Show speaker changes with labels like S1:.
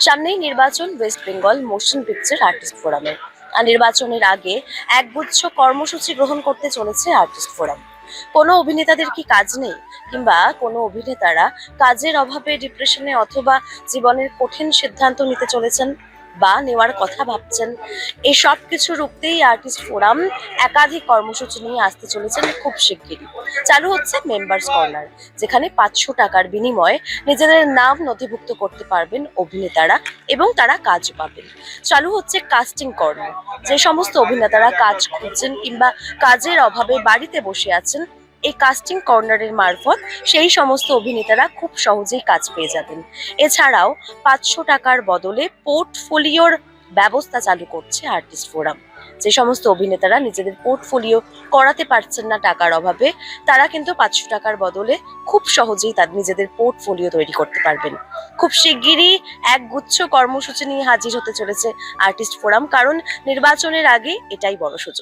S1: সামনেই নির্বাচন West Bengal motion picture artist ফোরামের। আর নির্বাচনের আগে একগুচ্ছ কর্মসূচি গ্রহণ করতে চলেছে আর্টিস্ট ফোরাম। কোনো অভিনেতাদের কি কাজ নেই, কিংবা কোনো অভিনেতারা কাজের অভাবে ডিপ্রেশনে অথবা জীবনের কঠিন সিদ্ধান্ত নিতে চলেছেন বা নেওয়ার কথা ভাবছেন, এই সব কিছু রুখতেই আর্টিস্ট ফোরাম একাধিক কর্মসূচি নিয়ে আসতে চলেছেন খুব শিগগিরই। চালু হচ্ছে মেম্বার্স কর্নার, যেখানে 500 টাকার বিনিময়ে নিজেদের নাম নথিভুক্ত করতে পারবেন অভিনেতারা এবং তারা কাজও পাবেন। চালু হচ্ছে কাস্টিং কর্নার, যে সমস্ত অভিনেতারা কাজ খুঁজছেন কিংবা কাজের অভাবে বাড়িতে বসে আছেন, এই কাস্টিং কর্নারের মারফত সেই সমস্ত অভিনেতারা খুব সহজেই কাজ পেয়ে যাবেন। এছাড়াও 500 টাকার বদলে পোর্টফোলিওর ব্যবস্থা চালু করছে আর্টিস্ট ফোরাম। যে সমস্ত অভিনেতারা নিজেদের পোর্টফোলিও করাতে পারছেন না টাকার অভাবে, তারা কিন্তু 500 টাকার বদলে খুব সহজেই তাদের নিজেদের পোর্টফোলিও তৈরি করতে পারবেন। খুব শিগগিরই একগুচ্ছ কর্মসূচি নিয়ে হাজির হতে চলেছে আর্টিস্ট ফোরাম, কারণ নির্বাচনের আগে এটাই বড় সুযোগ।